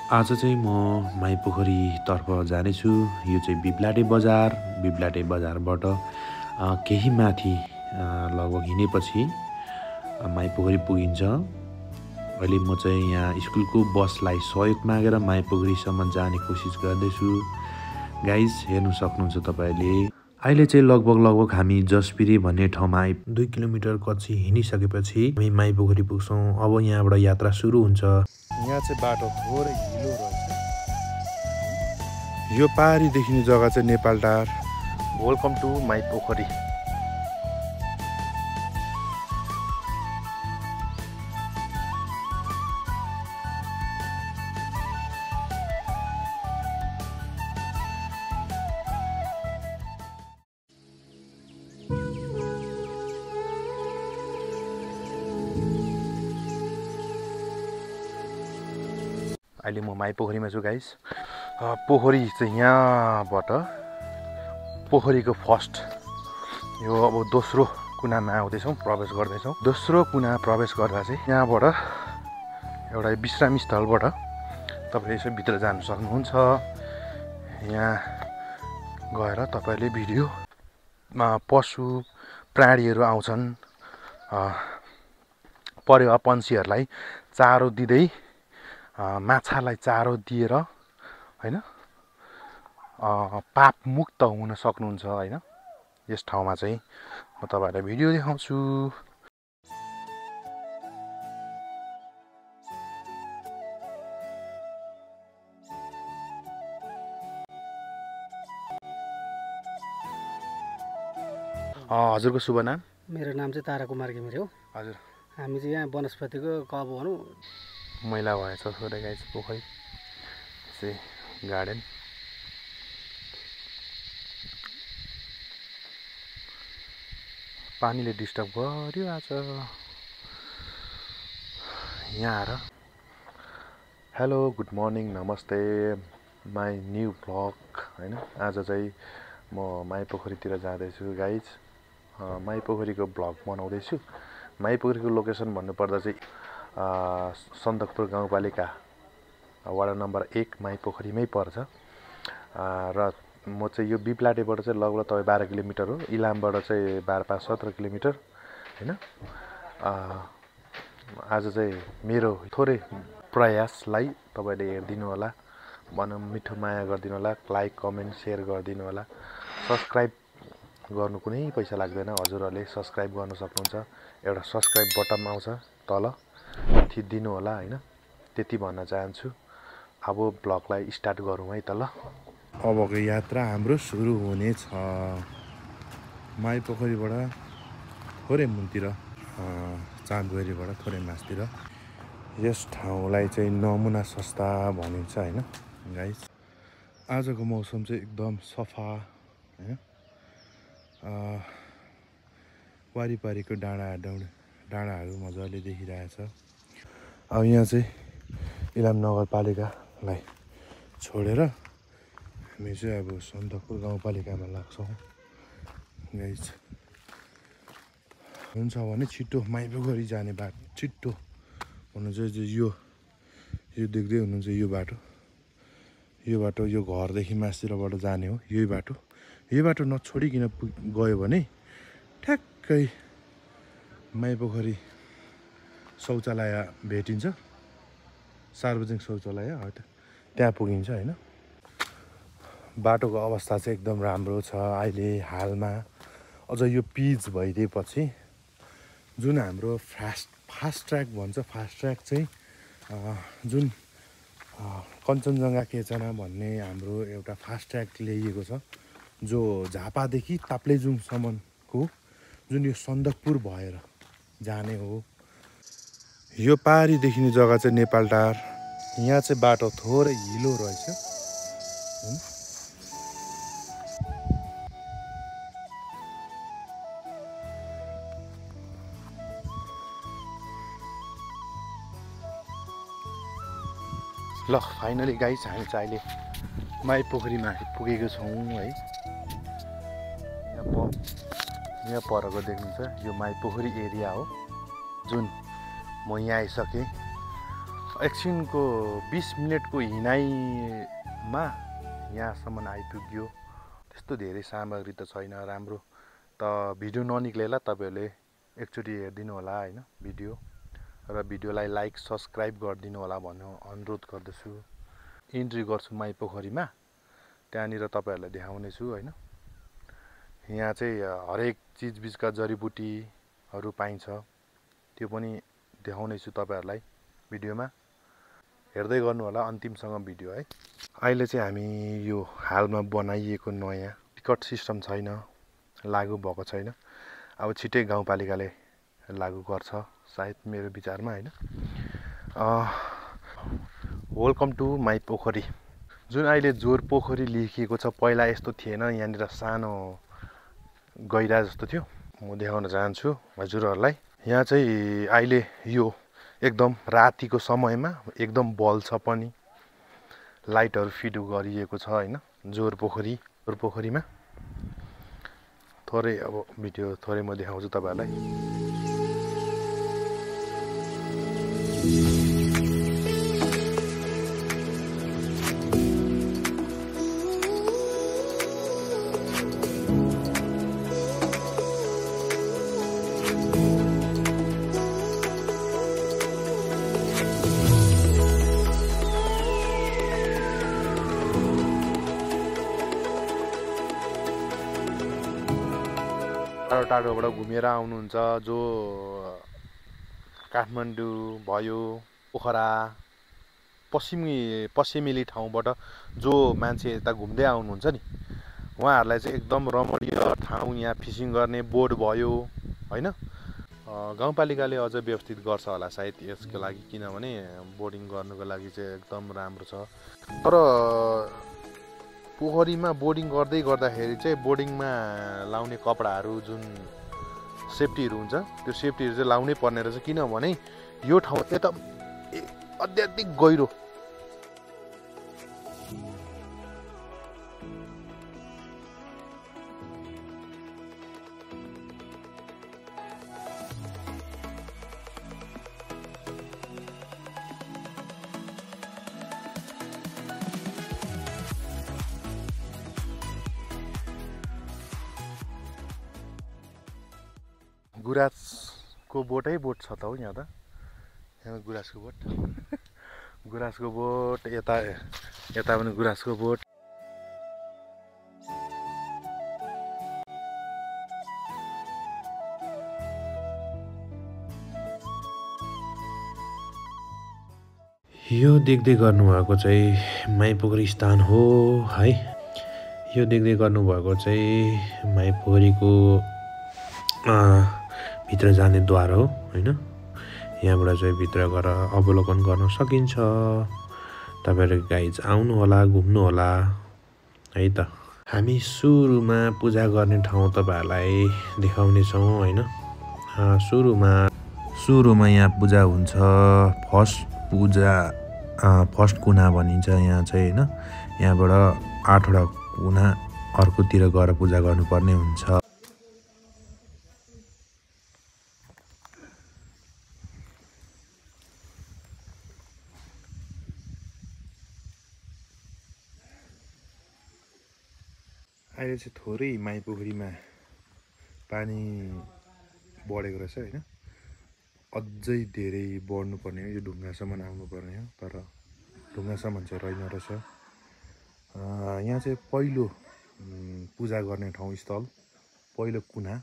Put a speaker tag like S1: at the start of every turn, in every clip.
S1: आज चाहिँ म माइपोखरीतर्फ जानेछु। यो चाहिँ बिब्लाटे बजारबाट केही माथि लगभग हिँडेपछि माइपोखरी पुगिन्छ। अहिले म चाहिँ यहाँ स्कुलको बसलाई सहयोग मागेर माइपोखरीसम्म जाने कोसिस गर्दैछु। गाइज हेर्नु सक्नुहुन्छ तपाईँले। अहिले चाहिँ लगभग हामी जसपिरी भन्ने ठाउँमा 2 किलोमिटर कच्ची हिँडिसकेपछि हामी माइपोखरी पुग्छौँ। अब यहाँबाट यात्रा सुरु हुन्छ। यहाँ चाहिँ बाटो थोरै हिलो रहेछ। यो पारी देखिने जग्गा चाहिँ नेपालटार। Welcome to माइपोखरी। अहिले म माइपोखरीमा छु गाइस। पोखरी चाहिँ यहाँबाट पोखरीको फर्स्ट यो अब दोस्रो कुनामा आउँदैछौँ, प्रवेश गर्दैछौँ। दोस्रो कुना प्रवेश गर्दा चाहिँ यहाँबाट एउटा विश्रामी स्थलबाट तपाईले यसो भित्र जान सक्नुहुन्छ। यहाँ गएर तपाईले भिडियोमा पशु प्राणीहरू आउँछन्, परेवा पन्छीहरूलाई चारो दिँदै, माछालाई चारो दिएर हैन पाप मुक्त हुन सक्नुहुन्छ हैन। यस ठाउँमा चाहिँ म तपाईहरुलाई भिडियो देखाउँछु। हजुरको शुभ नाम?
S2: मेरो नाम चाहिँ तारा कुमार घिमिरे हो।
S1: हजुर।
S2: हामी चाहिँ यहाँ वनस्पतिको क्लब भनौँ।
S1: मैला भएछ थोरै गाइस पोखरी चाहिँ गार्डन। पानीले डिस्टर्ब गर्यो आज यहाँ आएर। हेलो, गुड मर्निङ, नमस्ते, माई न्यू भ्लग हैन। आज चाहिँ म माइपोखरीतिर जाँदैछु गाइज। माइपोखरीको भ्लग बनाउँदैछु। माइपोखरीको लोकेसन भन्नुपर्दा चाहिँ सन्दकपुर गाउँपालिका वडा नम्बर 1 माइपोखरीमै पर्छ। र म चाहिँ यो बिब्लाटेबाट चाहिँ लगभग तपाईँ 12 किलोमिटर हो। इलामबाट चाहिँ 12-5 17 किलोमिटर हैन। आज चाहिँ मेरो थोरै प्रयासलाई तपाईँले हेरिदिनु होला, भनौँ मिठो माया गरिदिनु होला, लाइक कमेन्ट सेयर गरिदिनु होला। सब्सक्राइब गर्नु कुनै पैसा लाग्दैन, हजुरहरूले सब्सक्राइब गर्न सक्नुहुन्छ। एउटा सब्सक्राइब बटन आउँछ तल, थिचिदिनु होला हैन। त्यति भन्न चाहन्छु। अब ब्लगलाई स्टार्ट गरौँ है त ल। अबको यात्रा हाम्रो सुरु हुनेछ माइपोखरीबाट थोरै मुनतिर, चाँदगढीबाट थोरै मासतिर। यस ठाउँलाई चाहिँ नमुना सस्ता भनिन्छ हैन गाइस। आजको मौसम चाहिँ एकदम सफा हैन। वारिपारिको डाँडाहरू मजाले देखिरहेछ। अब यहाँ चाहिँ इलाम नगरपालिकालाई छोडेर हामी चाहिँ अब सन्दकपुर गाउँपालिकामा लाग्छौँ गाइस। हुन्छ भने छिट्टो माइपोखरी जाने बाटो छिट्टो भन्नु चाहिँ यो देख्दै हुनुहुन्छ। यो बाटो यो घरदेखि मासतिरबाट जाने हो। यही बाटो नछोडिकन गयो भने ठ्याक्कै माइपोखरी शौचालय भेटिन्छ, सार्वजनिक शौचालय त्यहाँ पुगिन्छ हैन। बाटोको अवस्था चाहिँ एकदम राम्रो छ अहिले हालमा। अझ यो पिच भइदिएपछि जुन हाम्रो फास्ट ट्र्याक भन्छ, फास्ट ट्र्याक चाहिँ जुन कञ्चनजङ्घा केचना भन्ने हाम्रो एउटा फास्ट ट्र्याक ल्याइएको छ, जो झापादेखि ताप्लेजुङसम्मको जुन यो सन्दकपुर भएर जाने हो। यो पारी देखिने जग्गा चाहिँ नेपालटार। यहाँ चाहिँ बाटो थोरै हिलो रहेछ। ल फाइनली गाइस हामी चाहिँ अहिले माइपोखरीमा पुगेको छौँ है। यहाँ परको देख्नुहुन्छ यो माइपोखरी एरिया हो। जुन म यहाँ आइसकेँ एकछिनको 20 मिनटको हिँडाइमा यहाँसम्म आइपुग्यो। त्यस्तो धेरै सामग्री त छैन राम्रो, त भिडियो ननिक्लेला तपाईँहरूले एकचोटि हेरिदिनु होला होइन भिडियो, र भिडियोलाई लाइक सब्सक्राइब गरिदिनु होला भन्नु अनुरोध गर्दछु। इन्ट्री गर्छु माई पोखरीमा, त्यहाँनिर तपाईँहरूलाई देखाउनेछु होइन। यहाँ चाहिँ हरेक चिजबिजका जडीबुटीहरू पाइन्छ, त्यो पनि देखाउनेछु तपाईँहरूलाई भिडियोमा। हेर्दै गर्नु होला अन्तिमसँग भिडियो है। अहिले चाहिँ हामी यो हालमा बनाइएको नयाँ टिकट सिस्टम छैन, लागु भएको छैन। अब छिट्टै गाउँपालिकाले लागु गर्छ सायद, मेरो विचारमा होइन। वेलकम टु माई पोखरी, जुन अहिले जोर पोखरी लेखिएको छ, पहिला यस्तो थिएन। यहाँनिर सानो गैरा जस्तो थियो। म देखाउन चाहन्छु हजुरहरूलाई। यहाँ चाहिँ अहिले यो एकदम रातिको समयमा एकदम बल्छ पनि, लाइटहरू फिट गरिएको छ होइन जोर पोखरीमा। थोरै अब भिडियो थोरै म देखाउँछु तपाईँहरूलाई। टाढोबाट घुमेर आउनुहुन्छ, जो काठमाडौँ भयो, पोखरा पश्चिमेली ठाउँबाट जो मान्छे यता घुम्दै आउनुहुन्छ नि, उहाँहरूलाई चाहिँ एकदम रमणीय ठाउँ। यहाँ फिसिङ गर्ने बोट भयो होइन। गाउँपालिकाले अझ व्यवस्थित गर्छ होला सायद यसको लागि, किनभने बोटिङ गर्नुको लागि चाहिँ एकदम राम्रो छ। तर पोखरीमा बोटिङ गर्दाखेरि चाहिँ बोटिङमा लाउने कपडाहरू जुन सेफ्टीहरू हुन्छ, त्यो सेफ्टीहरू चाहिँ लाउनै पर्ने रहेछ, किनभने यो ठाउँ एकदम अत्याधिक गहिरो। गुराँसको बोटै बोट छ त हौ यहाँ त। यहाँ गुराँसको बोट गुराँसको बोट, यता पनि गुराँसको बोट। यो देख्दै गर्नुभएको चाहिँ माई पोखरी स्थान हो है। यो देख्दै गर्नुभएको चाहिँ माई पोखरीको भित्र जाने द्वार हो होइन। यहाँबाट चाहिँ भित्र गएर अवलोकन गर्न सकिन्छ। तपाईँहरू गाइज आउनु होला, घुम्नु होला है त। हामी सुरुमा पूजा गर्ने ठाउँ तपाईँहरूलाई देखाउने छौँ होइन। सुरुमा यहाँ पूजा हुन्छ। फर्स्ट कुना भनिन्छ यहाँ चाहिँ होइन। यहाँबाट 8वटा कुना अर्कोतिर गएर पूजा गर्नुपर्ने हुन्छ। अहिले चाहिँ थोरै माई पोखरीमा पानी बढेको रहेछ होइन। अझै धेरै बढ्नुपर्ने हो, यो ढुङ्गासम्म आउनुपर्ने हो, तर ढुङ्गासम्म चाहिँ रहेन रहेछ। यहाँ चाहिँ पहिलो पूजा गर्ने ठाउँ स्थल, पहिलो कुना।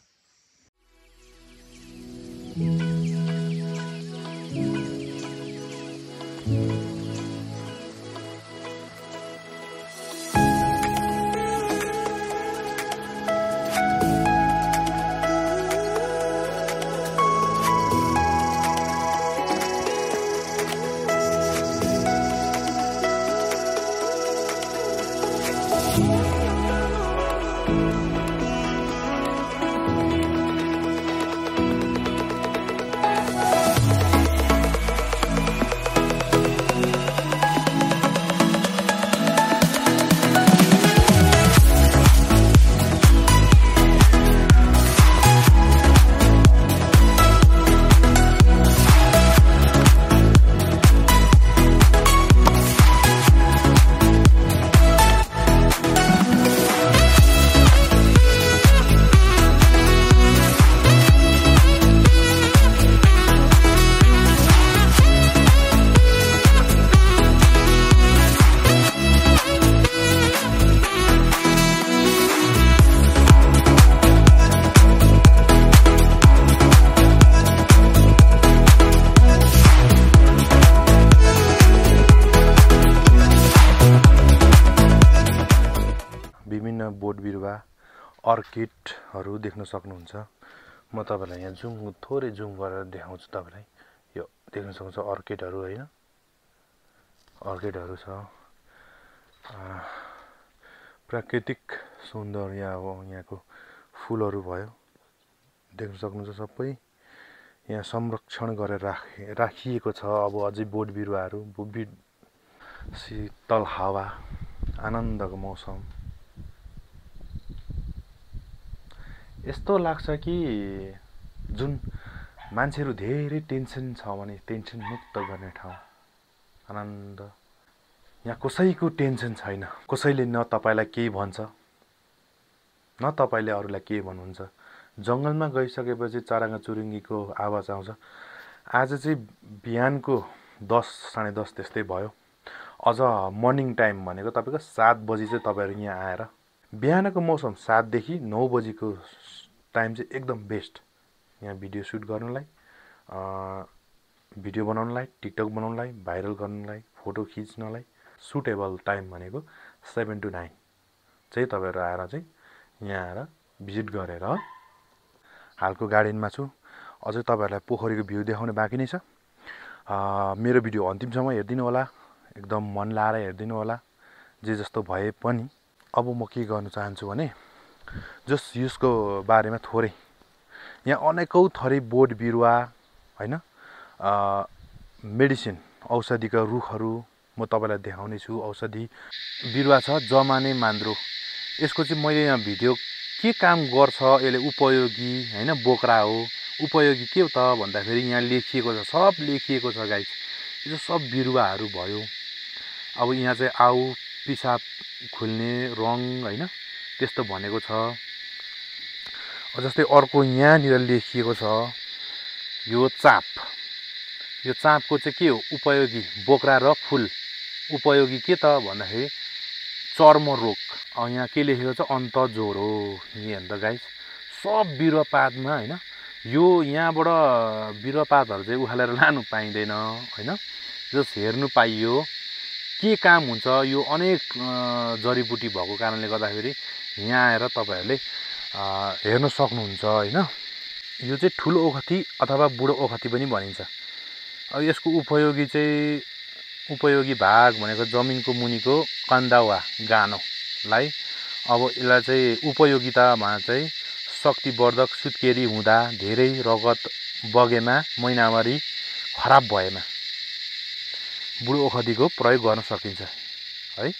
S1: बोट बिरुवा अर्किडहरू देख्न सक्नुहुन्छ। म तपाईलाई यहाँ थोरै जुम गरेर देखाउँछु तपाईलाई। यो देख्न सक्नुहुन्छ अर्किडहरू हैन, अर्किडहरू छ। प्राकृतिक सौन्दर्य अब यहाँको फुलहरू भयो, देख्न सक्नुहुन्छ सबै यहाँ संरक्षण गरेर राखिएको छ। अब अझै बोट बिरुवाहरू, शीतल हावा, आनन्दको मौसम। यस्तो लाग्छ कि जुन मान्छेहरू धेरै टेन्सन छ भने टेन्सन मुक्त गर्ने ठाउँ, आनन्द। यहाँ कसैको टेन्सन छैन, कसैले न तपाईलाई केही भन्छ न तपाईले अरूलाई केही भन्नुहुन्छ। जङ्गलमा गइसकेपछि चराङ्गा चुरुङ्गीको आवाज आउँछ। आज चाहिँ बिहानको 10 साढे 10 त्यस्तै भयो। अझ मर्निङ टाइम भनेको तपाईको 7 बजी चाहिँ तपाईहरु यहाँ आएर बिहानको मौसम 7 देखि 9 बजीको टाइम चाहिँ एकदम बेस्ट यहाँ भिडियो सुट गर्नलाई, भिडियो बनाउनलाई, टिकटक बनाउनलाई, भाइरल गर्नलाई, फोटो खिच्नलाई सुटेबल टाइम भनेको 7 to 9 चाहिँ तपाईहरु आएर चाहिँ यहाँ आएर भिजिट गरेर। हालको गार्डनमा छु, अझै तपाईहरुलाई पोखरीको भ्यू देखाउने बाँकी नै छ। मेरो भिडियो अन्तिमसम्म हेर्दिनु होला, एकदम मन लाएर हेर्दिनु होला। जे जस्तो भए पनि अब म के गर्न चाहन्छु भने जस्ट यसको बारेमा थोरै, यहाँ अनेकौं थरी बोट बिरुवा हैन, मेडिसिन औषधिका रुखहरू म तपाईलाई देखाउने छु। औषधि बिरुवा छ जमाने मान्द्रो। यसको चाहिँ मैले यहाँ भिडियो के काम गर्छ, यसले उपयोगी हैन, बोक्रा हो, उपयोगी के हो त भन्दाखेरि यहाँ लेखिएको छ, सब लेखिएको छ गाइस। यो सब बिरुवाहरू भयो। अब यहाँ चाहिँ आउ पिसाब खुल्ने रङ हैन त्यस्तो भनेको छ। जस्तै अर्को यहाँनिर लेखिएको छ यो चाप। यो चापको चाहिँ के हो उपयोगी, बोक्रा र फुल उपयोगी के त भन्दाखेरि चर्म रोग। यहाँ के लेखेको छ अन्त ज्वरो। यहाँ हेर्नु त गाइस, सब बिरुवा पातमा हैन, यो यहाँबाट बिरुवा पातहरू चाहिँ उखालेर लानु पाइँदैन हैन, जस्ट हेर्नु पाइयो के काम हुन्छ। यो अनेक जडीबुटी भएको कारणले गर्दाखेरि यहाँ आएर तपाईहरुले हेर्न सक्नुहुन्छ हैन। यो चाहिँ ठुलो ओखती अथवा बुढो ओखती पनि भनिन्छ। अब यसको उपयोगी भाग भनेको जमिनको मुनिको काण्ड वा गानोलाई। अब यसलाई चाहिँ उपयोगितामा चाहिँ शक्तिवर्धक, सुत्केरी हुँदा, धेरै रगत बगेमा, महिनावारी खराब भएमा बुढो ओखतीको प्रयोग गर्न सकिन्छ है।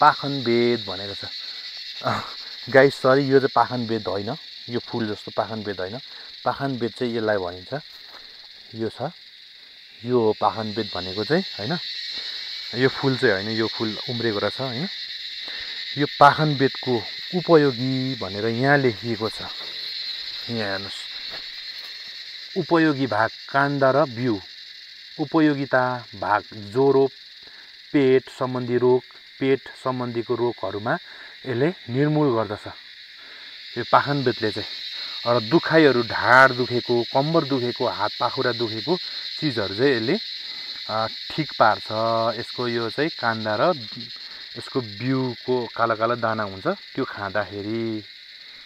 S1: पाखनबेद भनेको छ गाइस, सरी यो चाहिँ पाखनबेद होइन, यो फुल जस्तो पाखनबेद होइन। पाखनबेद चाहिँ यसलाई भनिन्छ, यो छ, यो हो पाखनबेद भनेको चाहिँ हैन। यो फुल चाहिँ होइन, यो फुल उम्रेको रहेछ हैन। यो पाखनबेदको उपयोगी भनेर यहाँ लेखिएको छ। यहाँ हेर्नुस्, उपयोगी भाग काण्ड र बिउ। उपयोगिता भाग ज्वरो, पेट सम्बन्धी रोग, पेट सम्बन्धीको रोगहरूमा यसले निर्मूल गर्दछ यो पाखनबेदले चाहिँ। र दुखाइहरू, ढाड दुखेको, कम्बर दुखेको, हात पाखुरा दुखेको चिजहरू चाहिँ यसले ठिक पार्छ। यसको यो चाहिँ काण्ड र यसको बिउको कालो कालो दाना हुन्छ, त्यो खाँदाखेरि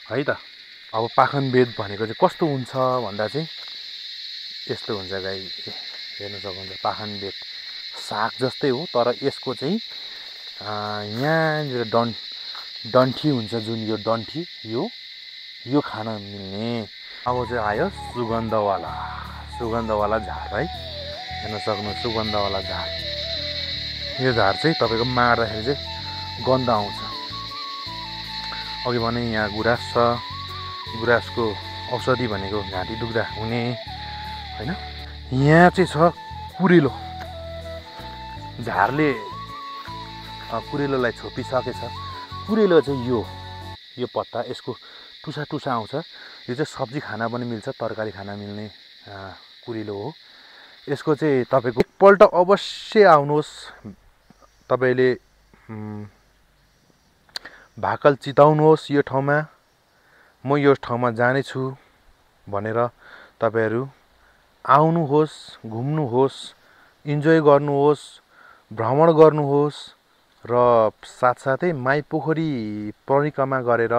S1: है त। अब पाखनबेद भनेको चाहिँ कस्तो हुन्छ भन्दा चाहिँ यस्तो हुन्छ गाई, हेर्न सक्नुहुन्छ। पाखनबेद साग जस्तै हो, तर यसको चाहिँ यहाँनिर डन्ठी हुन्छ, जुन यो डन्ठी यो खान मिल्ने। अब चाहिँ आयो सुगन्धवाला झार है। हेर्न सक्नु सुगन्धवाला झार। यो झार चाहिँ तपाईको मार्दाखेरि चाहिँ गन्ध आउँछ। अघि भने यहाँ गुराँस छ, गुराँसको औषधि भनेको घाँटी दुख्दा हुने हैन। यहाँ चाहिँ छ कुरेलो। झारले कुरेलोलाई छोपिसकेछ। कुरेलो चाहिँ यो पत्ता, यसको टुसा टुसा आउँछ। यो चाहिँ सब्जी खाना पनि मिल्छ, तरकारी खाना मिल्ने कुरेलो हो। यसको चाहिँ तपाईको एकपल्ट अवश्य आउनुहोस्, तपाईले भाकल चिताउनुहोस् यो ठाउँमा। म यो ठाउँमा जानेछु भनेर तपाईहरु आउनुहोस्, घुम्नुहोस्, इन्जोय गर्नुहोस्, भ्रमण गर्नुहोस् र साथसाथै माईपोखरी परिक्रमा गरेर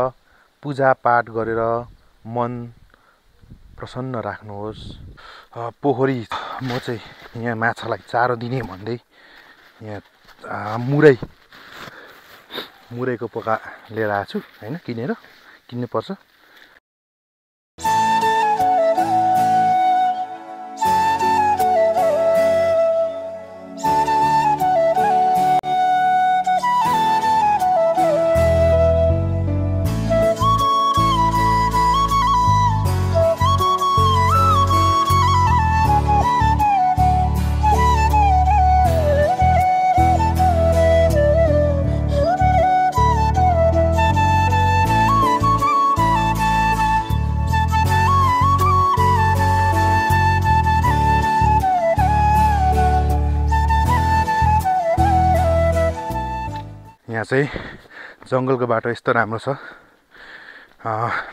S1: पूजापाठ गरेर मन प्रसन्न राख्नुहोस्। पोखरी म चाहिँ यहाँ माछालाई चारो दिने भन्दै यहाँ मुरैको पोका लिएर आएको छु होइन, किन्नुपर्छ। यहाँ चाहिँ जङ्गलको बाटो यस्तो राम्रो छ।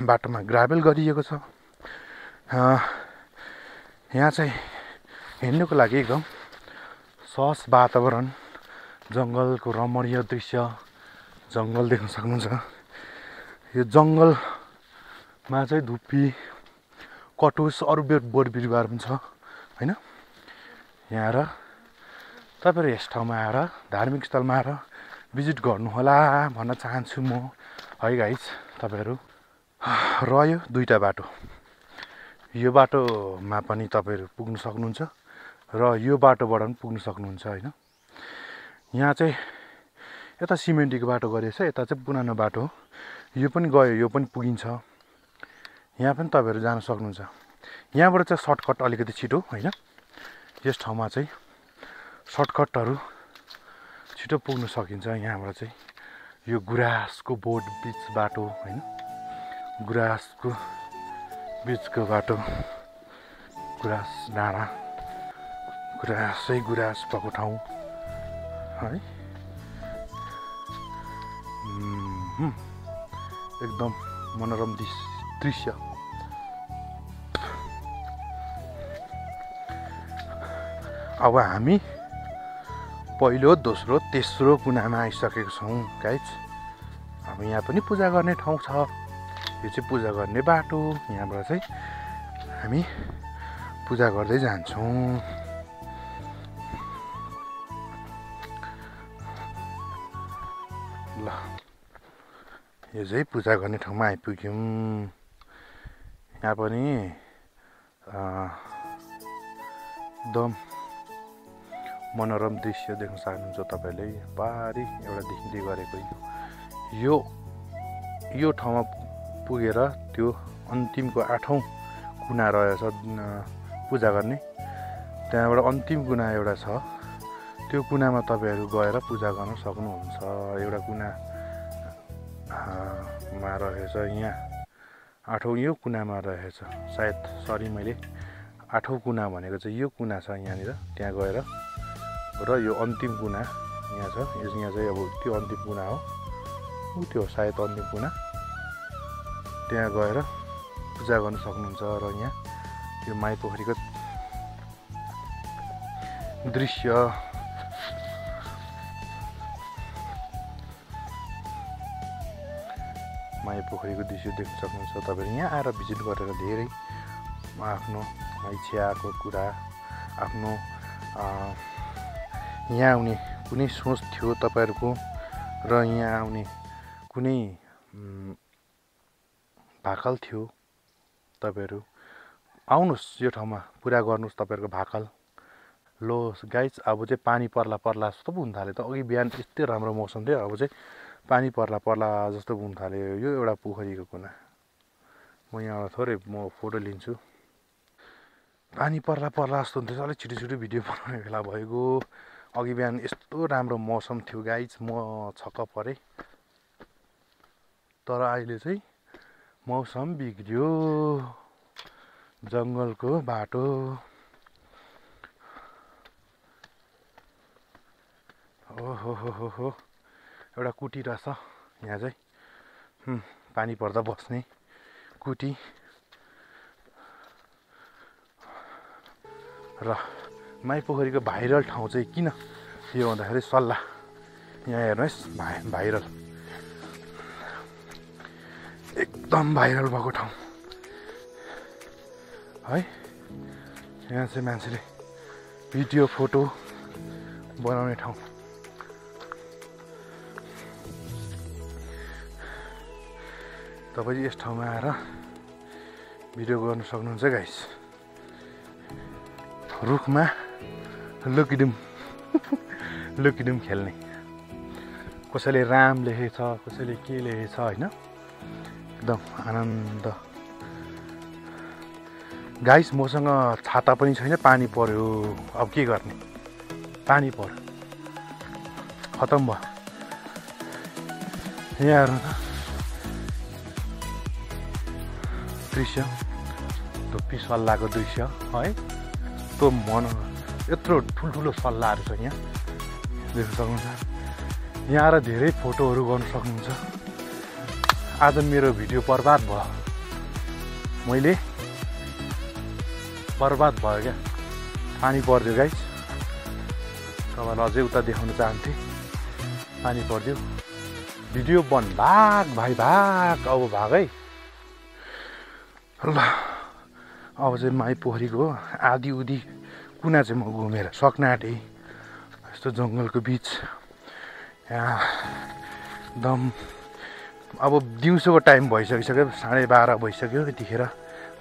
S1: बाटोमा ग्राभेल गरिएको छ। यहाँ चाहिँ हिँड्नुको लागि एकदम सहज वातावरण, जङ्गलको रमणीय दृश्य, जङ्गल देख्न सक्नुहुन्छ। यो जङ्गलमा चाहिँ धुप्पी, कटुस, अरू बोट बिरुवाहरू पनि छ होइन। यहाँ आएर तपाईँहरू यस ठाउँमा आएर धार्मिक स्थलमा आएर भिजिट गर्नुहोला भन्न चाहन्छु म है गाइज। तपाईँहरू रह्यो दुईवटा बाटो, यो बाटोमा पनि तपाईँहरू पुग्नु सक्नुहुन्छ र यो बाटोबाट पनि पुग्नु सक्नुहुन्छ होइन। यहाँ चाहिँ यता सिमेन्टीको बाटो गरिएछ, यता चाहिँ पुरानो बाटो हो। यो पनि गयो, यो पनि पुगिन्छ। यहाँ पनि तपाईँहरू जान सक्नुहुन्छ। यहाँबाट चाहिँ सर्टकट अलिकति छिटो होइन। यस ठाउँमा चाहिँ सर्टकटहरू छिटो पुग्न सकिन्छ। यहाँबाट चाहिँ यो गुराँसको बोट बिच बाटो होइन, गुराँसको बिचको बाटो, गुराँस डाँडा, गुराँस भएको ठाउँ है। एकदम मनोरम दृश्य। अब हामी पहिलो, दोस्रो, तेस्रो कुनामा आइसकेको छौँ गाइज। अब यहाँ पनि पूजा गर्ने ठाउँ छ। यो चाहिँ पूजा गर्ने बाटो। यहाँबाट चाहिँ हामी पूजा गर्दै जान्छौँ। ल, यो चाहिँ पूजा गर्ने ठाउँमा आइपुग्यौँ। यहाँ पनि एकदम मनोरम दृश्य देख्न सक्नुहुन्छ तपाईँले। पारी एउटा देखिँदै गरेको यो ठाउँमा पुगेर त्यो अन्तिमको 8औँ कुना रहेछ पूजा गर्ने। त्यहाँबाट अन्तिम कुना एउटा छ, त्यो कुनामा तपाईँहरू गएर पूजा गर्न सक्नुहुन्छ। एउटा कुनामा रहेछ, यहाँ 8औँ यो कुनामा रहेछ सायद। सरी, मैले 8औँ कुना भनेको चाहिँ यो कुना छ यहाँनिर। त्यहाँ गएर र यो अन्तिम कुना यहाँ छ। यहाँ चाहिँ अब त्यो अन्तिम कुना हो, त्यो सायद अन्तिम कुना। त्यहाँ गएर पूजा गर्न सक्नुहुन्छ। र यहाँ यो माईपोखरीको दृश्य देख्न सक्नुहुन्छ तपाईँले। यहाँ आएर भिजिट गरेर धेरै आफ्नो इच्छाको कुरा, आफ्नो यहाँ आउने कुनै सोच थियो तपाईँहरूको र यहाँ आउने कुनै भाकल थियो, तपाईँहरू आउनुहोस् यो ठाउँमा पुरा गर्नुहोस् तपाईँहरूको भाकल। लो गाइज, अब चाहिँ पानी पर्ला जस्तो पो हुन थाल्यो त। अघि बिहान यस्तै राम्रो मौसम थियो, अब चाहिँ पानी पर्ला जस्तो हुन थाल्यो। यो एउटा पोखरीको कुना। म यहाँबाट थोरै फोटो लिन्छु। पानी पर्ला जस्तो हुन्थ्यो। अलिक छिटो भिडियो बनाउने बेला भइगयो। अघि बिहान यस्तो राम्रो मौसम थियो गाइज, म छक्क परेँ। तर अहिले चाहिँ मौसम बिग्रियो। जङ्गलको बाटो, ओहो, एउटा कुटी रहेछ यहाँ चाहिँ। पानी पर्दा बस्ने कुटी। र माईपोखरीको भाइरल ठाउँ चाहिँ किन थियो भन्दाखेरि सल्लाह यहाँ हेर्नुहोस् भाइरल एकदम भाइरल भएको ठाउँ है। यहाँ चाहिँ मान्छेले भिडियो फोटो बनाउने ठाउँ। तपाईँ यस ठाउँमा आएर भिडियो गर्न सक्नुहुन्छ गाइस। रुखमा लुकिडुम लुकिडुम खेल्ने, कसैले राम लेखेको छ, कसैले के लेखेको छ होइन। एकदम आनन्द। गाइस मसँग छाता पनि छैन, पानी पर्यो। अब के गर्ने, पानी पर्यो, खतम भयो। यहाँ हेर्नु त दृश्य, धुप्पी सल्लाहको दृश्य है। त्यो मन यत्रो ठुल्ठुलो सल्लाहहरू छ यहाँ, देख्न सक्नुहुन्छ। यहाँ आएर धेरै फोटोहरू गर्न सक्नुहुन्छ। आज मेरो भिडियो बर्बाद भयो, मैले बर्बाद भयो क्या। पानी पर्यो गाइस, तपाईँलाई अझै उता देखाउन चाहन्थेँ, पानी पर्यो। भिडियो बन, भाग भाइ भाग, अब भाग है। ल अब चाहिँ माई पोखरीको आधी उधी कुना चाहिँ म घुमेर सक्न आँटेँ। यस्तो जङ्गलको बिच यहाँ एकदम। अब दिउँसोको टाइम भइसकिसक्यो, 12:30 भइसक्यो। यतिखेर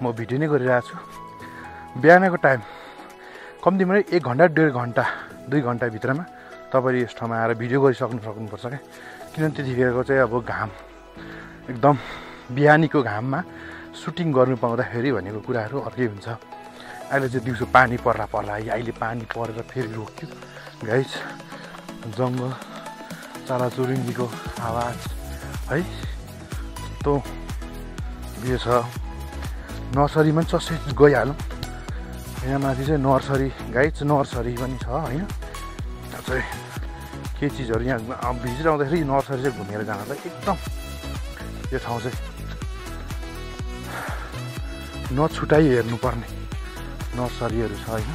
S1: म भिडियो नै गरिरहेको छु। बिहानको टाइम कम्तीमा 1 घन्टा 1.5 घन्टा 2 घन्टाभित्रमा तपाईँले यस ठाउँमा आएर भिडियो सक्नुपर्छ क्या। किनभने त्यतिखेरको चाहिँ अब घाम एकदम, बिहानीको घाममा सुटिङ गर्नु पाउँदाखेरि भनेको कुराहरू अर्कै हुन्छ। अहिले चाहिँ दिउँसो पानी पर्ला अहिले पानी परेर फेरि रोक्यो गाइस। जङ्गल, चराचुरुङ्गीको आवाज है। यस्तो उयो छ। नर्सरीमा पनि चस्सै गइहालौँ। यहाँ माथि चाहिँ नर्सरी गाइस, नर्सरी पनि छ होइन। यहाँ चाहिँ के चिजहरू, यहाँ भिजिट आउँदाखेरि नर्सरी चाहिँ घुमेर जाँदा एकदम यो ठाउँ चाहिँ नछुटाइ हेर्नुपर्ने नर्सरीहरू छ होइन।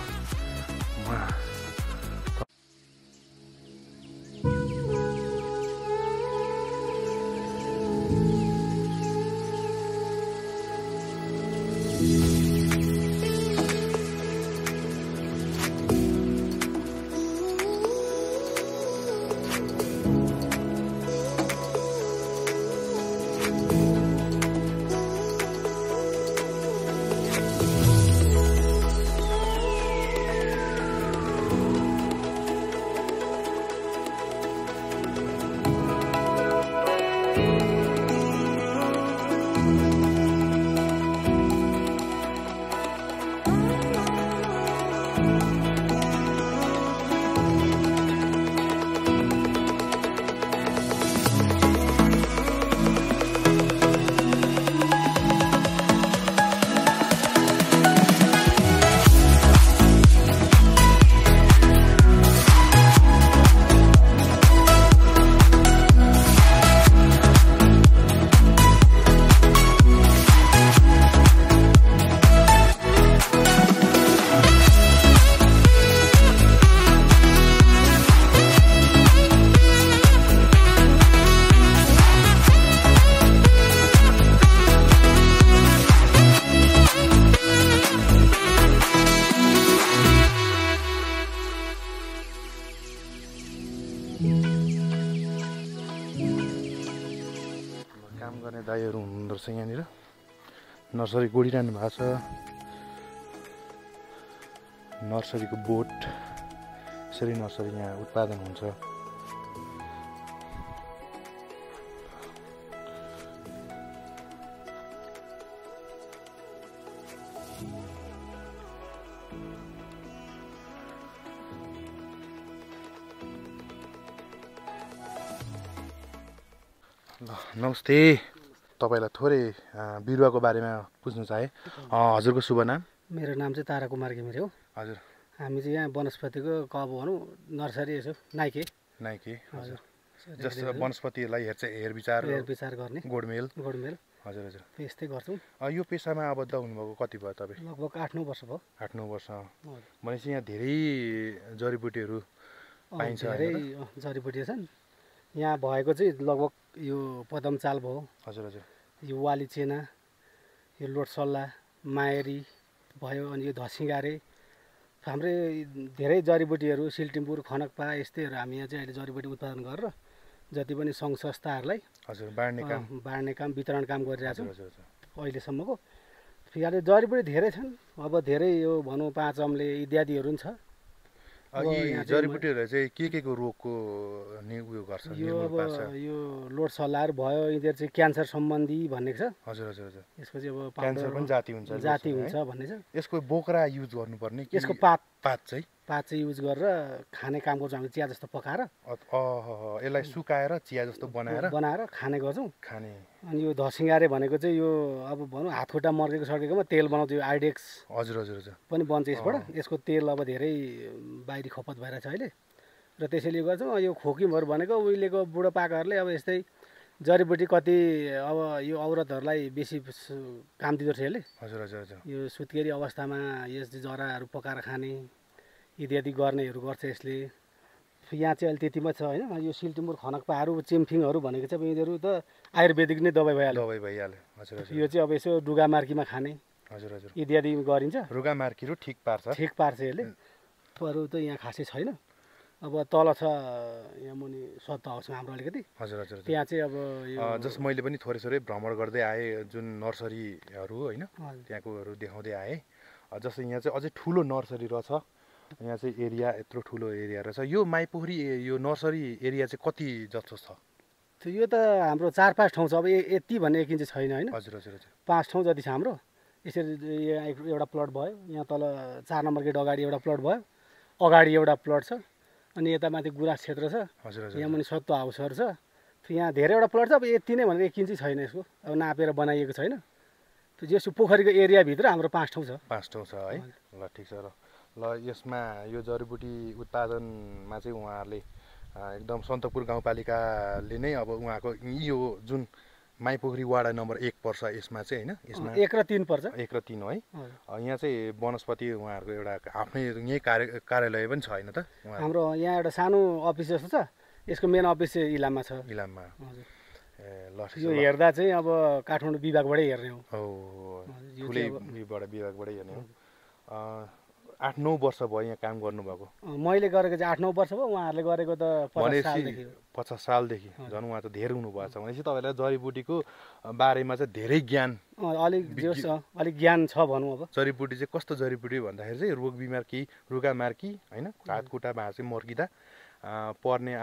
S1: काम गर्ने दाइहरू हुनुहुँदो रहेछ यहाँनिर। नर्सरी गोडिरहनु भएको छ। नर्सरीको बोट, यसरी नर्सरी यहाँ उत्पादन हुन्छ। नमस्ते, तपाईँलाई थोरै बिरुवाको बारेमा पुज्नु चाहे। हजुरको शुभ नाम?
S2: मेरो नाम चाहिँ तारा कुमार घिमिरे हो।
S1: हजुर।
S2: हामी चाहिँ यहाँ वनस्पतिको कब भनौँ नर्सरी यसो नाइके
S1: हजुर। जस्तो वनस्पतिहरूलाई हेरविचार
S2: गर्ने
S1: गोडमेल।
S2: हजुर हजुर यस्तै गर्छौँ।
S1: यो पेसामा आबद्ध हुनुभएको कति भयो तपाईँ?
S2: लगभग 8-9 वर्ष भयो।
S1: 8-9 वर्ष भनेपछि यहाँ धेरै जडीबुटीहरू पाइन्छ।
S2: धेरै जडीबुटी छन्। यहाँ भएको चाहिँ लगभग यो पदम चाल भयो,
S1: हजुर हजुर
S2: यो वाली चेना, यो लोटसल्ला, मायरी भयो, अनि यो धसिङ्गारे, हाम्रै धेरै जडीबुटीहरू सिल्टिम्पुर, खनकपा यस्तैहरू हामी यहाँ चाहिँ अहिले जडीबुटी उत्पादन गरेर जति पनि सङ्घ संस्थाहरूलाई
S1: हजुर बाँड्ने काम
S2: वितरण काम गरिरहेको
S1: हजुर हजुर
S2: छौँ अहिलेसम्मको। यहाँ जडीबुटी धेरै छन्, अब धेरै यो भनौँ 5 अम्ले इत्यादिहरू पनि छ।
S1: यी जडीबुटीहरूले चाहिँ के को रोगको उयो गर्छ
S2: यो अब यो लोटसल्लाहरू भयो, यिनीहरू चाहिँ क्यान्सर सम्बन्धी भन्ने छ।
S1: हजुर हजुर हजुर
S2: यसको चाहिँ अब
S1: क्यान्सर पनि जाति हुन्छ
S2: भन्ने छ।
S1: यसको बोक्रा युज गर्नुपर्ने कि
S2: यसको पात चाहिँ युज गरेर खाने काम गर्छौँ हामी, चिया जस्तो पकाएर
S1: यसलाई सुकाएर चिया जस्तो बनाएर
S2: खाने गर्छौँ।
S1: अनि
S2: यो धसिङ्गारे भनेको चाहिँ यो अब भनौँ हातखुट्टा मर्केको सड्केकोमा तेल बनाउँछ, यो आइडेक्स
S1: हजुर हजुर हजुर
S2: पनि बन्छ यसबाट। यसको तेल अब धेरै बाहिरी खपत भइरहेछ अहिले, र त्यसैले गर्छौँ। यो खोकीमहरू भनेको उहिलेको बुढोपाकाहरूले अब यस्तै जडीबुटी कति अब यो औरतहरूलाई बेसी काम दिँदो रहेछ यसले।
S1: हजुर हजुर हजुर
S2: यो सुत्केरी अवस्थामा यस जराहरू पकाएर खाने इत्यादि गर्नेहरू गर्छ यसले। यहाँ चाहिँ अहिले त्यति मात्रै छ होइन। यो सिल्टिम्पुर, खनकपाहरू, चिम्फिङहरू भनेको चाहिँ यिनीहरू त आयुर्वेदिक नै दबाई भइहाल्यो।
S1: हजुर हजुर
S2: यो चाहिँ अब यसो रुगामार्कीमा खाने
S1: हजुर हजुर
S2: इत्यादि गरिन्छ।
S1: रुगामार्कीहरू ठिक पार्छ
S2: यसले। अरू त यहाँ खासै छैन। अब तल छ यहाँ मुनि सत्ता हाउसमा हाम्रो अलिकति।
S1: हजुर हजुर
S2: त्यहाँ चाहिँ अब यो
S1: जस मैले पनि थोरै भ्रमण गर्दै आएँ, जुन नर्सरीहरू होइन त्यहाँकोहरू देखाउँदै आएँ। जस्तै यहाँ चाहिँ अझै ठुलो नर्सरी रहेछ। यहाँ चाहिँ एरिया यत्रो ठुलो एरिया रहेछ। यो माइपोखरी यो नर्सरी एरिया चाहिँ कति जस्तो छ?
S2: यो त हाम्रो 4-5 ठाउँ छ। अब यति भन्ने एकिन चाहिँ छैन होइन।
S1: हजुर हजुर हजुर
S2: 5 ठाउँ जति छ हाम्रो। यसरी यहाँ एउटा प्लट भयो, यहाँ तल 4 नम्बर गेट अगाडि एउटा प्लट भयो, अगाडि एउटा प्लट छ, अनि यता माथि गुराँस क्षेत्र छ।
S1: हजुर हजुर
S2: यहाँ मुनि सत्तो हाउसहरू छ। यहाँ धेरैवटा प्लट छ। अब यति नै भनेर एकिन चाहिँ छैन यसको, अब नापेर बनाइएको छैन। त्यो यसो पोखरीको एरियाभित्र हाम्रो 5 ठाउँ छ।
S1: 5 ठाउँ छ है। ल ठिक छ। ल यसमा यो जडीबुटी उत्पादनमा चाहिँ उहाँहरूले एकदम सन्तकपुर गाउँपालिकाले नै अब उहाँको यो जुन माइपोखरी वाडा नम्बर 1 पर्छ यसमा चाहिँ होइन, यसमा
S2: 1 र 3 पर्छ।
S1: 1 र 3 है। यहाँ चाहिँ वनस्पति उहाँहरूको एउटा आफ्नै यहीँ कार्यालय पनि छ होइन त?
S2: हाम्रो यहाँ एउटा सानो अफिस जस्तो छ। यसको मेन अफिस चाहिँ इलाममा छ।
S1: इलाममा ल
S2: यो हेर्दा चाहिँ अब काठमाडौँ विभागबाटै हेर्ने हो।
S1: ठुलै विभागबाटै हेर्ने हो। 8-9 वर्ष भयो यहाँ काम गर्नुभएको?
S2: मैले गरेको चाहिँ 8-9 वर्ष भयो। उहाँहरूले गरेको त
S1: 50 सालदेखि झन् उहाँ त धेरै हुनुभएको छ। भनेपछि तपाईँलाई जडीबुटीको बारेमा चाहिँ धेरै ज्ञान
S2: अलिक ज्ञान छ भनौँ। अब
S1: जडीबुटी चाहिँ कस्तो जडीबुटी भन्दाखेरि चाहिँ रोग बिमार केही रुगामार्की होइन, हातखुट्टा भाँचे मर्किँदा पर्ने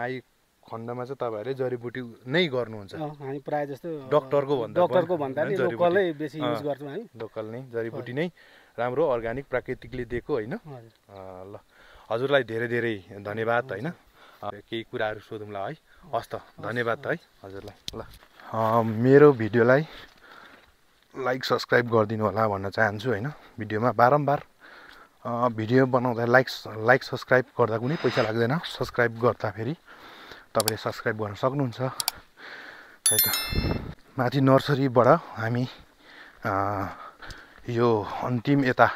S1: खण्डमा चाहिँ तपाईँहरूले जडीबुटी नै गर्नुहुन्छ।
S2: हामी प्रायः जस्तो
S1: डक्टरको
S2: भन्दा नि लोकलै बेसी युज गर्छौँ हामी।
S1: लोकल नै जडीबुटी नै राम्रो, अर्ग्यानिक, प्राकृतिकले दिएको होइन। ल हजुरलाई धेरै धन्यवाद होइन। केही कुराहरू सोधौँला है। हस् त, धन्यवाद है हजुरलाई। ल मेरो भिडियोलाई लाइक सब्सक्राइब गरिदिनु होला भन्न चाहन्छु होइन। भिडियोमा बारम्बार भिडियो बनाउँदा लाइक सब्सक्राइब गर्दा कुनै पैसा लाग्दैन। सब्सक्राइब गर्दाखेरि तपाईँले सब्सक्राइब गर्न सक्नुहुन्छ है त। माथि नर्सरीबाट हामी यो अन्तिम यता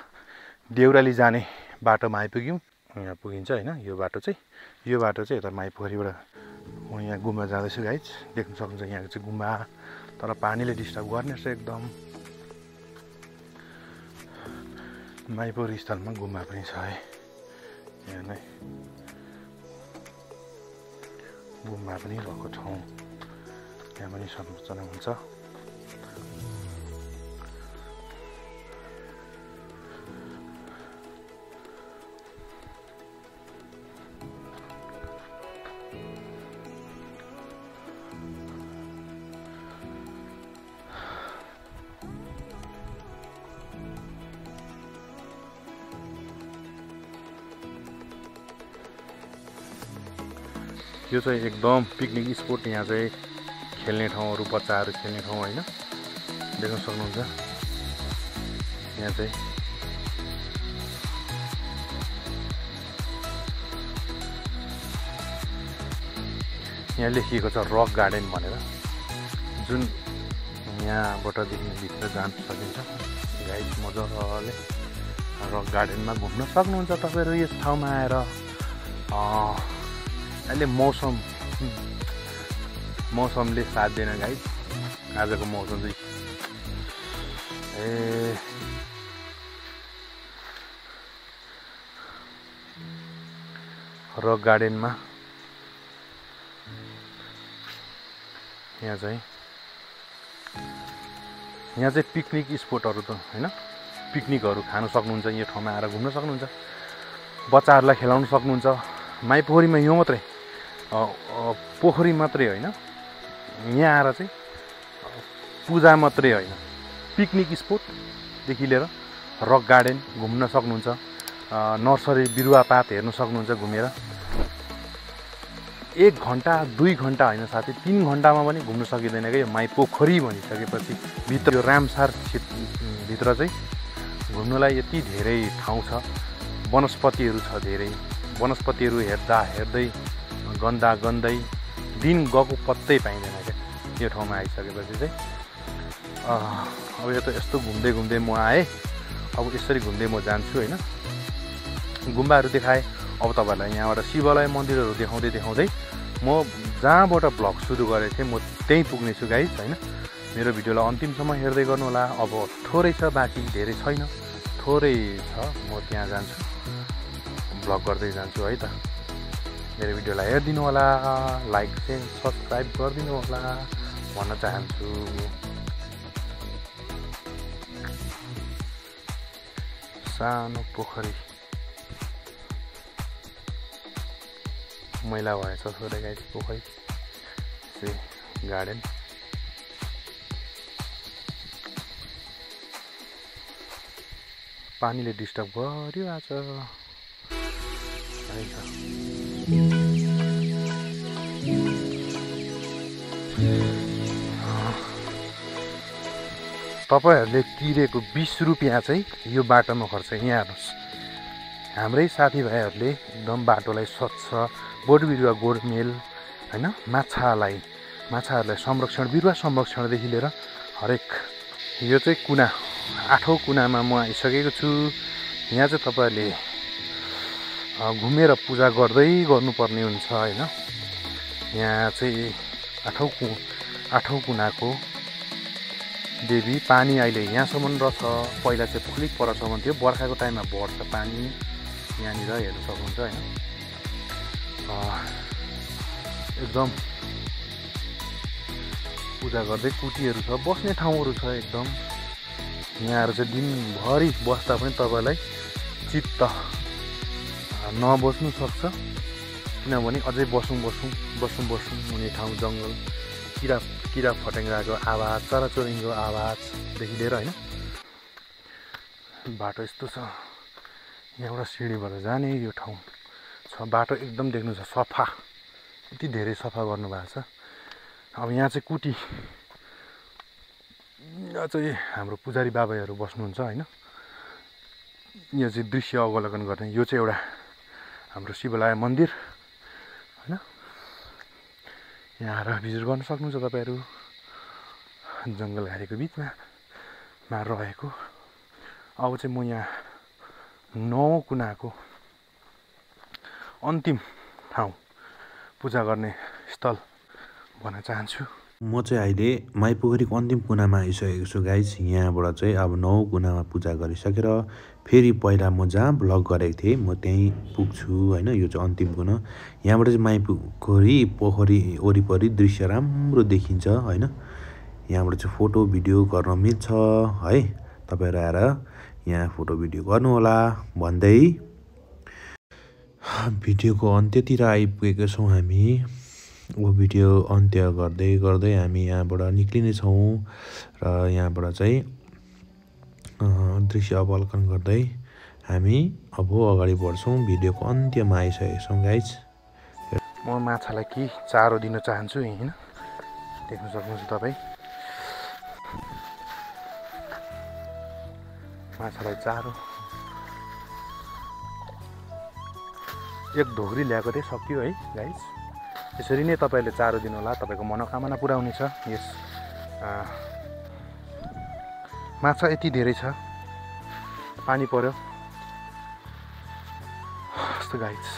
S1: देउराली जाने बाटोमा आइपुग्यौँ। यहाँ पुगिन्छ होइन यो बाटो चाहिँ यता माइपोखरीबाट म यहाँ गुम्बा जाँदैछु गाइज, देख्न सक्नुहुन्छ। यहाँ चाहिँ गुम्बा, तर पानीले डिस्टर्ब गर्ने रहेछ एकदम। माइपोखरी स्थलमा गुम्बा पनि छ है। यहाँ नै गुम्बा पनि भएको ठाउँ, त्यहाँ पनि संरचना हुन्छ। यो चाहिँ एकदम पिकनिक स्पोट। यहाँ चाहिँ खेल्ने ठाउँहरू, बच्चाहरू खेल्ने ठाउँ होइन, देख्न सक्नुहुन्छ। यहाँ चाहिँ यहाँ लेखिएको छ रक गार्डन भनेर, जुन यहाँबाट देखिने भित्र जान सकिन्छ। गाइड मजाले रक गार्डनमा घुम्न सक्नुहुन्छ तपाईँहरू यस ठाउँमा आएर। अहिले मौसम मौसमले साथ दिएन गाइस आजको मौसम चाहिँ रक गार्डनमा यहाँ चाहिँ पिकनिक स्पोटहरु त हैन पिकनिकहरु खान सक्नुहुन्छ यो ठाउँमा आएर घुम्न सक्नुहुन्छ बच्चाहरुलाई खेलाउन सक्नुहुन्छ माइपोखरीमा यो मात्रै पोखरी मात्रै हैन यहाँ आएर चाहिँ पूजा मात्रै हैन पिकनिक स्पोट देखि लिएर रक गार्डन घुम्न सक्नुहुन्छ नर्सरी बिरुवापात हेर्न सक्नुहुन्छ घुमेर 1 घण्टा 2 घण्टा हैन साथै 3 घण्टामा पनि घुम्न सकिदैन के यो माइपोखरी भनिसकेपछि भित्र यो रामसार भित्र चाहिँ घुम्नलाई यति धेरै ठाउँ छ वनस्पतिहरू छ धेरै वनस्पतिहरू हेर्दा हेर्दै गन्दा गन्दै दिन गएको पत्तै पाइँदैन के यो ठाउँमा आइसकेपछि चाहिँ अब यो त यस्तो घुम्दै घुम्दै म आए अब यसरी घुम्दै म जान्छु हैन गुम्बाहरू देखाए अब तपाईहरुलाई यहाँबाट शिवालय मन्दिरहरू देखाउँदै देखाउँदै म जहाँबाट भ्लग सुरु गरेको थिएँ म त्यही पुग्ने छु गाइस हैन मेरो भिडियोलाई अन्तिमसम्म हेर्दै गर्नु होला अब थोरै छ बाँकी धेरै छैन थोरै छ म त्यहाँ जान्छु भ्लग गर्दै जान्छु है त मेरो भिडियोलाई हेरिदिनु होला लाइक शेयर सब्स्क्राइब गरिदिनु होला भन्न चाहन्छु सानो पोखरी मैला भएछ थोरै गाइस पोखरी गार्डन पानीले डिस्टर्ब गर्यो आज तपाईहरुले तिरेको 20 रुपैयाँ चाहिँ यो बाटोमा खर्च यहाँ हेर्नुस् हाम्रै साथीभाइहरुले एकदम बाटोलाई स्वच्छ बोट बिरुवा गोडमेल हैन माछाहरूलाई संरक्षण बिरुवा संरक्षणदेखि लिएर हरेक यो चाहिँ कुना 8औं कुनामा म आइसकेको छु यहाँ चाहिँ तपाईहरुले घुमेर पूजा गर्दै गर्नुपर्ने हुन्छ हैन यहाँ चाहिँ 8औं कुनाको देवी पानी अहिले यहाँसम्म रहेछ पहिला चाहिँ फुलिक परसम्म थियो बर्खाको टाइममा बढ्छ पानी यहाँनिर हेर्न सक्नुहुन्छ हैन एकदम पूजा गर्दै कुटीहरू छ बस्ने ठाउँहरू छ एकदम यहाँहरु चाहिँ दिनभरि बस्दा पनि तपाईलाई चित्त नबस्नु सक्छ किनभने अझै बसौं हुने ठाउँ जंगल किरा फटेङ्ग्राको आवाज चराचुरुङ्गीको आवाजदेखि लिएर हैन बाटो यस्तो छ यहाँबाट सिडीबाट जाने यो ठाउँ छ बाटो एकदम देख्नु छ सफा यति धेरै सफा गर्नु भएको छ अब यहाँ चाहिँ कुटी यहाँ चाहिँ हाम्रो पुजारी बाबाहरू बस्नुहुन्छ हैन यो चाहिँ दृश्य अवलोकन गर्ने यो चाहिँ एउटा हाम्रो शिवालय मन्दिर हैन यहाँ आएर भिजिट गर्न सक्नुहुन्छ तपाईहरु जंगल झारीको बीचमा रहेको अब चाहिँ म यहाँ 9 कुनाको अन्तिम ठाउँ पूजा गर्ने स्थल भन्न चाहन्छु
S3: म चाहिँ अहिले माइपोखरीको अन्तिम कुनामा आइसकेको छु गाइस यहाँबाट चाहिँ अब 9 कुनामा पूजा गरिसकेर फेरि पहिला म जहाँ भ्लग गरेको थिएँ म त्यहीँ पुग्छु हैन यो चाहिँ अन्तिम कुना यहाँबाट चाहिँ माइपोखरी पोखरी वरिपरि दृश्य राम्रो देखिन्छ हैन यहाँबाट चाहिँ फोटो भिडियो गर्न मिल्छ है तपाईहरु आएर यहाँ फोटो भिडियो गर्नु होला भन्दै भिडियोको अन्त्यतिर आइपुगेका छौं हामी वो भिडियो अन्त्य गर्दै गर्दै हामी यहाँबाट निक्लिने छौं र यहाँबाट चाहिँ दृश्य अवलोकन गर्दै हामी अब अगाडि बढ्छौं भिडियोको अन्त्यमा आइसकेका छौं गाइस
S1: म माछालाई के चारो दिन चाहन्छु हैन देख्न सक्नुहुन्छ तपाई माछालाई चारो एक ढोग्री ल्याएको थिएँ सक्यो है गाइस यसरी नै तपाईले चारो दिनु होला तपाईको मनोकामना पुरा हुनेछ यस माछा यति धेरै छ पानी पर्यो यस्तो गाइस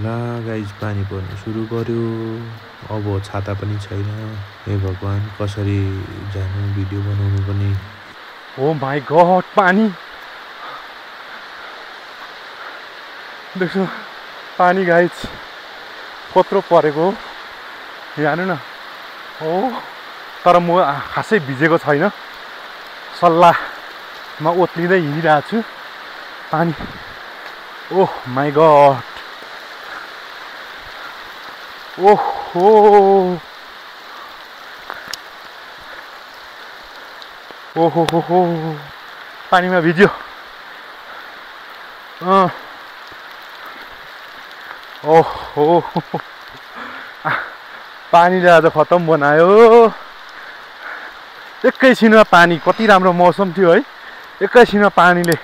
S3: ला गाइज पानी पर्नु सुरु गर्यो। अब छाता पनि छैन। हे भगवान् कसरी जानु भिडियो बनाउनु पनि।
S1: ओ माई गड पानी देख्नु पानी गाइज कत्रो परेको हेर्नु न। हो तर म खासै भिजेको छैन सल्लाहमा ओत्लिँदै हिँडिरहेको छु पानी। ओह माई गड ओहो ओहो हो पानीमा भिज्यो। ओहो पानीले आज खतम बनायो। एकैछिनमा पानी कति राम्रो मौसम थियो है। एकैछिनमा पानीले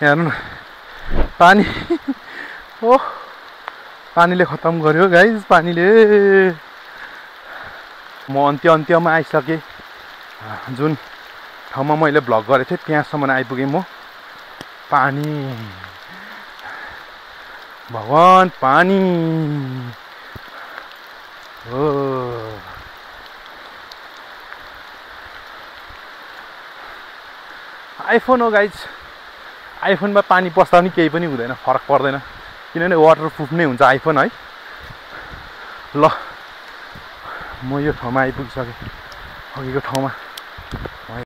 S1: हेर्नु न पानी ओह पानीले खतम गर्यो गाइज पानीले। म अन्त्यमा आइसकेँ। जुन ठाउँमा मैले भ्लग गरेको थिएँ त्यहाँसम्म आइपुगेँ म। पानी भगवान् पानी हो। आइफोन हो गाइज आइफोनमा पानी पस्दा पनि केही पनि हुँदैन फरक पर्दैन किनभने वाटरप्रुफ नै हुन्छ आइफोन है। ल म यो ठाउँमा आइपुगिसकेँ अघिको ठाउँमा।